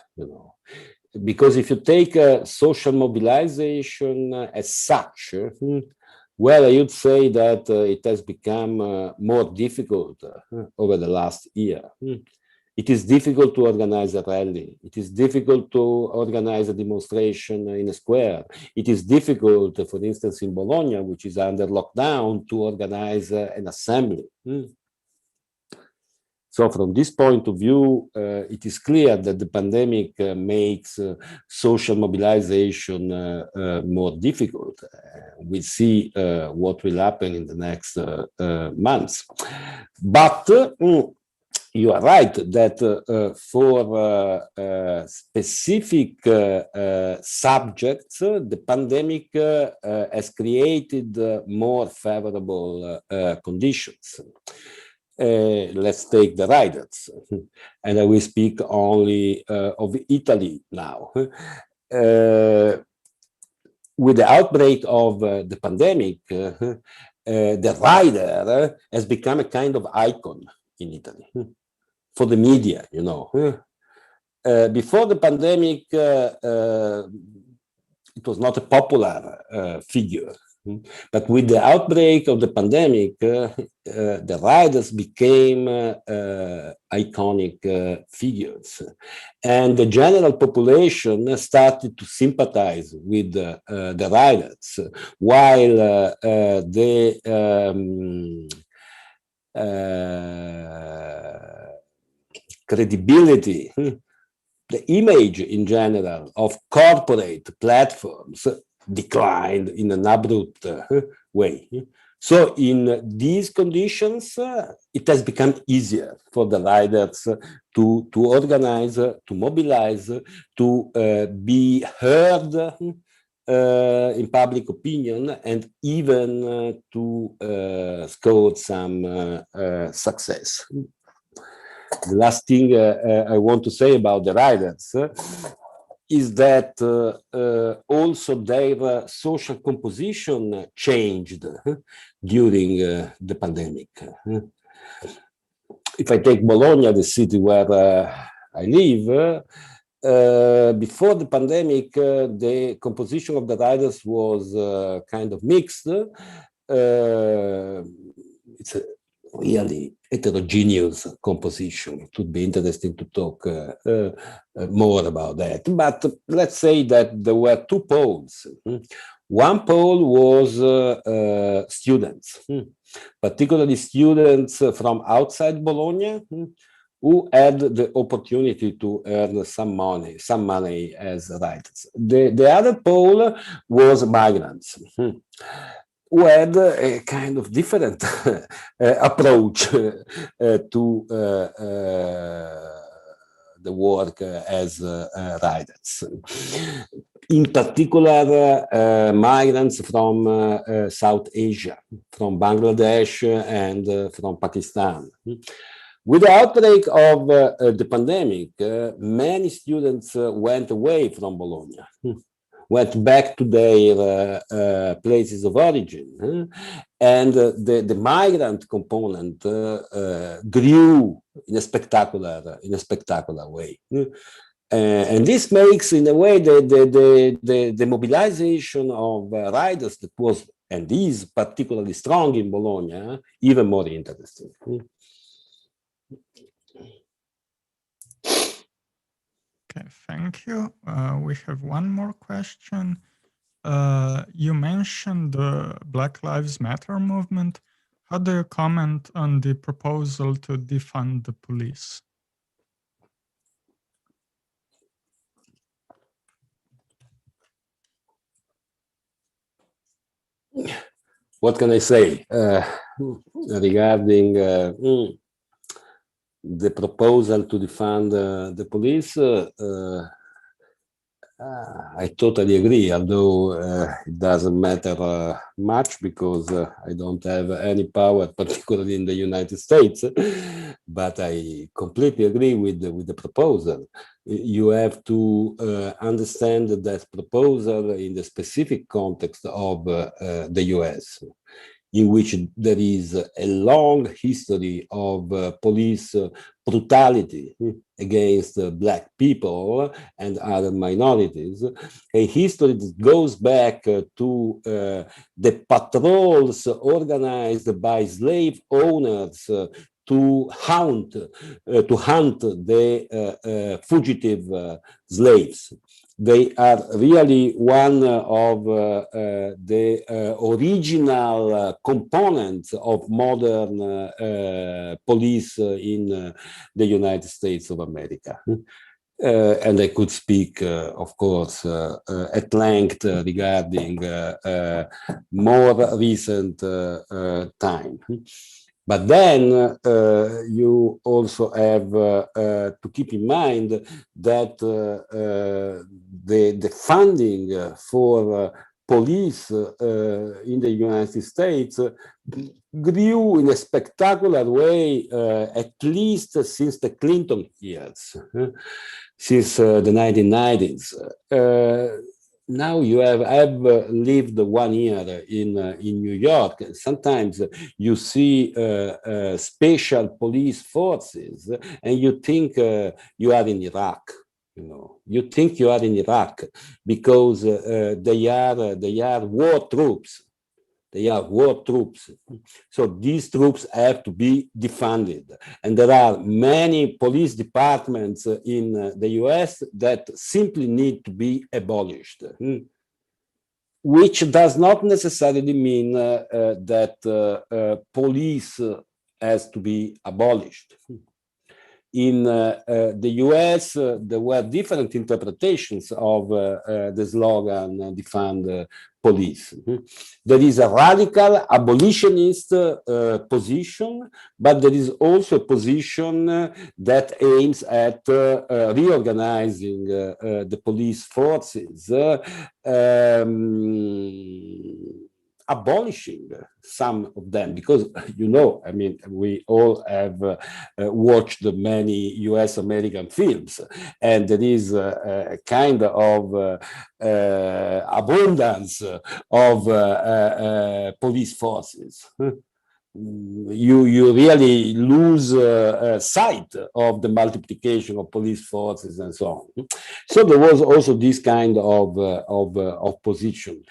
because if you take social mobilization as such, well, I would say that it has become more difficult over the last year. It is difficult to organize a rally. It is difficult to organize a demonstration in a square. It is difficult, for instance, in Bologna, which is under lockdown, to organize an assembly. So from this point of view, it is clear that the pandemic makes social mobilization more difficult. We'll see what will happen in the next months. But you are right that for specific subjects, the pandemic has created more favorable conditions. Let's take the riders, and I will speak only of Italy now. With the outbreak of the pandemic, the rider has become a kind of icon in Italy for the media, Before the pandemic, it was not a popular figure. But with the outbreak of the pandemic, the riders became iconic figures. And the general population started to sympathize with the riders, while the credibility, the image in general of corporate platforms declined in an abrupt way. So in these conditions, it has become easier for the riders to organize, to mobilize, to be heard in public opinion, and even to score some success. The last thing I want to say about the riders is that also their social composition changed during the pandemic. If I take Bologna, the city where I live, before the pandemic, the composition of the riders was kind of mixed. It's a really heterogeneous composition. It would be interesting to talk more about that. But let's say that there were two poles. One pole was students, particularly students from outside Bologna, who had the opportunity to earn some money as riders. The other pole was migrants, who had a kind of different approach to the work as riders. In particular, migrants from South Asia, from Bangladesh and from Pakistan. With the outbreak of the pandemic, many students went away from Bologna, went back to their places of origin, and the migrant component grew in a spectacular way. And this makes, in a way, the mobilization of riders that was and is particularly strong in Bologna even more interesting. Okay, thank you. We have one more question. You mentioned the Black Lives Matter movement. How do you comment on the proposal to defund the police? what can I say regarding the proposal to defund the police? I totally agree, although it doesn't matter much because I don't have any power, particularly in the United States. But I completely agree with the proposal. You have to understand that proposal in the specific context of the US, in which there is a long history of police brutality against Black people and other minorities, a history that goes back to the patrols organized by slave owners to hunt the fugitive slaves. They are really one of the original components of modern police in the United States of America. And I could speak, of course, at length regarding more recent time. But then you also have to keep in mind that the funding for police in the United States grew in a spectacular way, at least since the Clinton years, since the 1990s. Now I've lived 1 year in New York. Sometimes you see special police forces and you think you are in Iraq. You think you are in Iraq because they are war troops. They are war troops. So these troops have to be defunded. And there are many police departments in the US that simply need to be abolished, which does not necessarily mean that police has to be abolished. In the US, there were different interpretations of the slogan defund police. There is a radical abolitionist position, but there is also a position that aims at reorganizing the police forces, abolishing some of them, because I mean, we all have watched many US American films, and there is a kind of abundance of police forces. You really lose sight of the multiplication of police forces and so on. So there was also this kind of position.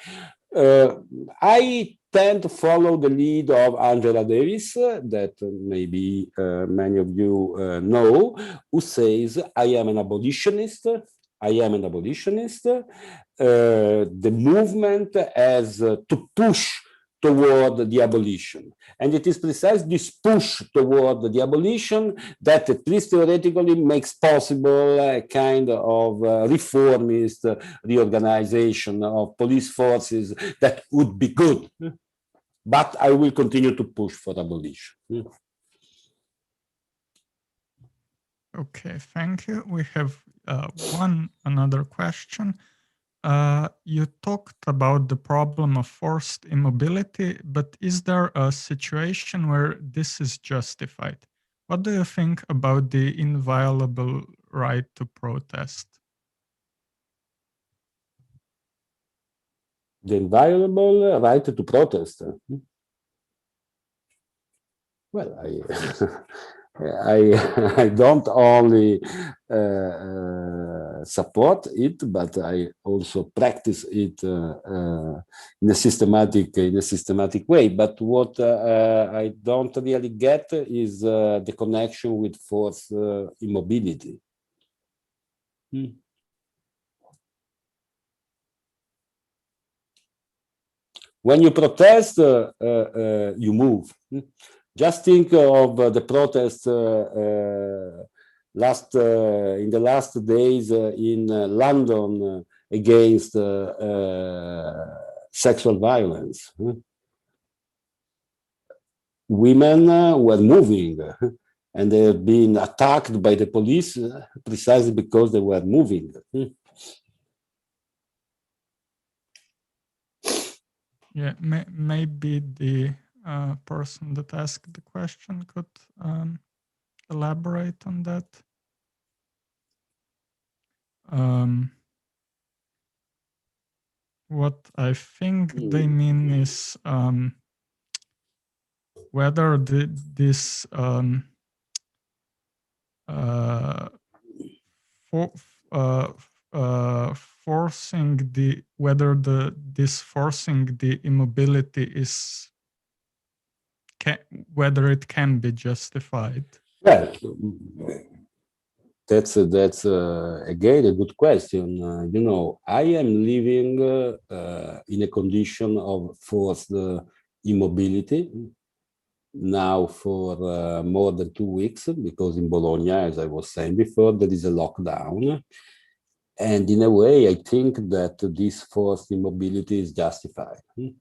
I tend to follow the lead of Angela Davis, that maybe many of you know, who says, I am an abolitionist. I am an abolitionist. The movement has to push toward the abolition. And it is precisely this push toward the abolition that, at least theoretically, makes possible a kind of reformist reorganization of police forces that would be good. But I will continue to push for abolition. Okay, thank you. We have another question. You talked about the problem of forced immobility, but is there a situation where this is justified? What do you think about the inviolable right to protest? The inviolable right to protest? Well, I don't only support it, but I also practice it in a systematic way. But what I don't really get is the connection with forced immobility. When you protest, you move. Just think of the protests in the last days in London against sexual violence. women were moving, and they have been attacked by the police precisely because they were moving. Yeah, maybe the person that asked the question could elaborate on that. What I think they mean is whether this forcing the this forcing the immobility is whether it can be justified. Well, that's again a good question. You know, I am living in a condition of forced immobility now for more than 2 weeks, because in Bologna, as I was saying before, there is a lockdown. And in a way, I think that this forced immobility is justified. In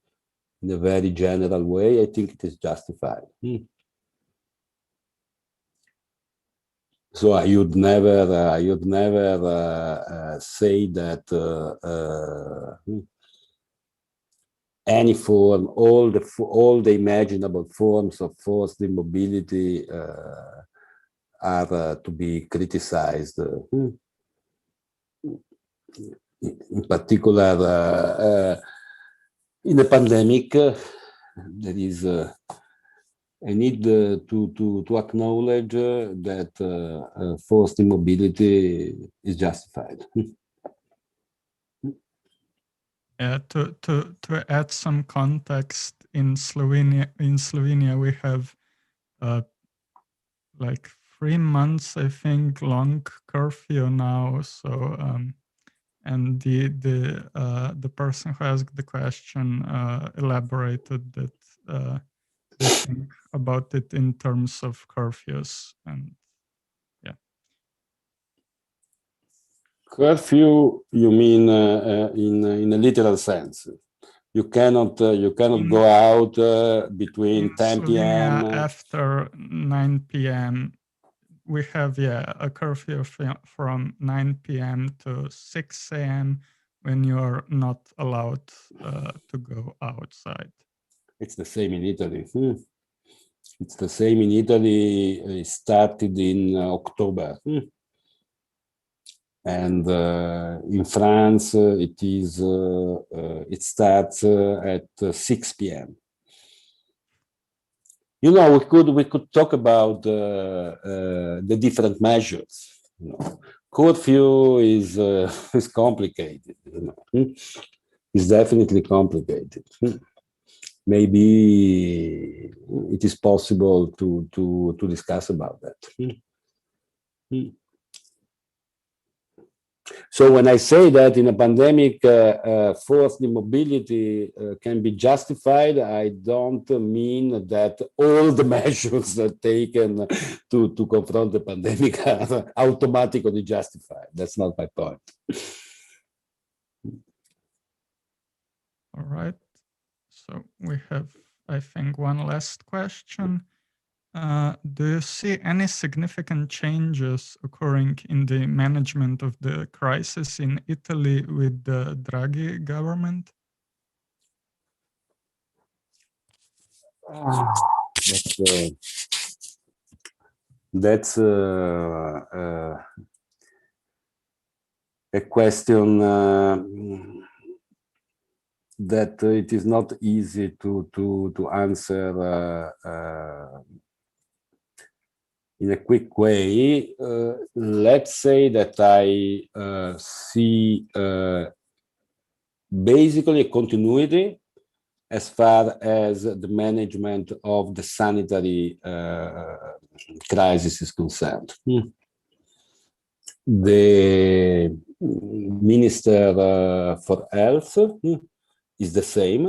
a very general way, I think it is justified. So I would never say that any form, all the imaginable forms of forced immobility are to be criticized. In particular, in a pandemic, there is a need to acknowledge that forced immobility is justified. Yeah, to add some context, in Slovenia we have like 3 months, I think, long curfew now. So and the person who asked the question elaborated that they think about it in terms of curfews, and yeah. Curfew, you mean in a literal sense? You cannot go out between 10 p.m. After 9 p.m. we have a curfew from 9 p.m. to 6 a.m. when you are not allowed to go outside. It's the same in Italy. It's the same in Italy. It started in October. And in France, it starts at 6 p.m. You know, we could talk about the different measures. You know, curfew is complicated. You know. It's definitely complicated. Maybe it is possible to discuss about that. So when I say that in a pandemic, forced immobility can be justified, I don't mean that all the measures taken to confront the pandemic are automatically justified. That's not my point. All right. So we have, I think, one last question. Do you see any significant changes occurring in the management of the crisis in Italy with the Draghi government? That's a question that it is not easy to answer in a quick way. Let's say that I see basically a continuity as far as the management of the sanitary crisis is concerned. The Minister for Health is the same,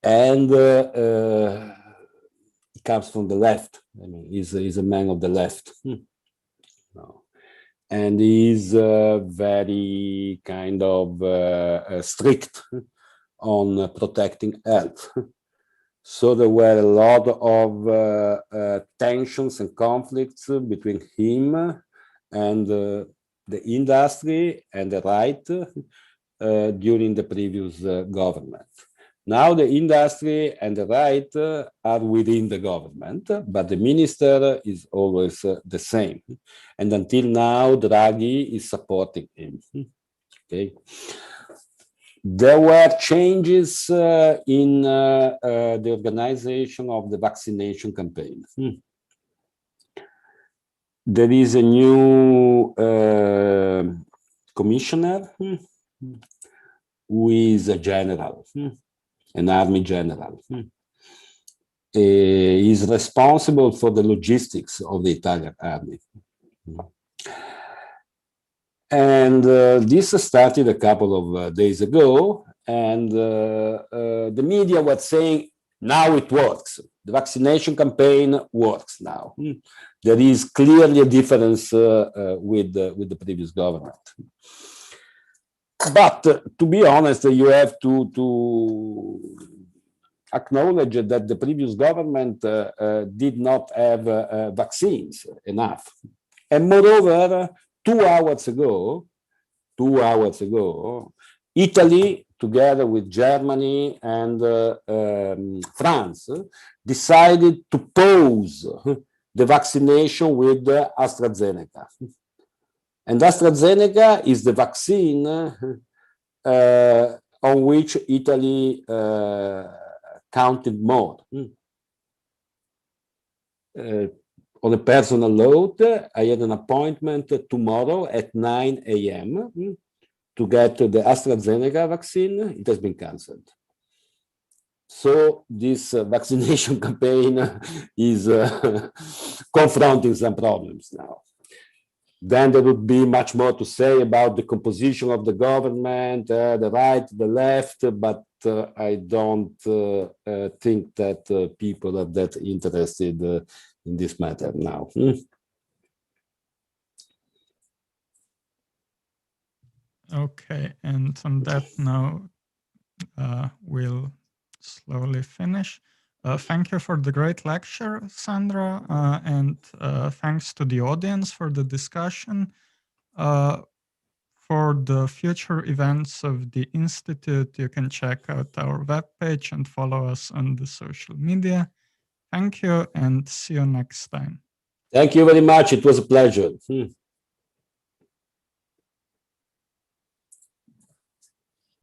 and he comes from the left. I mean, he's a man of the left. And he's very kind of strict on protecting health. So there were a lot of tensions and conflicts between him and the industry and the right during the previous government. Now the industry and the right are within the government, but the minister is always the same. And until now, Draghi is supporting him. Okay. There were changes in the organization of the vaccination campaign. There is a new commissioner who is a general, an army general. He is responsible for the logistics of the Italian army. And this started a couple of days ago, and the media was saying, now it works. The vaccination campaign works now. There is clearly a difference with the previous government. But to be honest, you have to acknowledge that the previous government did not have vaccines enough. And moreover, 2 hours ago, Italy, together with Germany and France, decided to pause the vaccination with AstraZeneca. And AstraZeneca is the vaccine on which Italy counted more. On a personal note, I had an appointment tomorrow at 9 a.m. to get the AstraZeneca vaccine. It has been cancelled. So this vaccination campaign is confronting some problems now. Then there would be much more to say about the composition of the government, the right, the left, but I don't think that people are that interested in this matter now. Okay, and on that note, we'll slowly finish. Thank you for the great lecture, Sandra, and thanks to the audience for the discussion. For the future events of the Institute, you can check out our webpage and follow us on the social media. Thank you and see you next time. Thank you very much. It was a pleasure.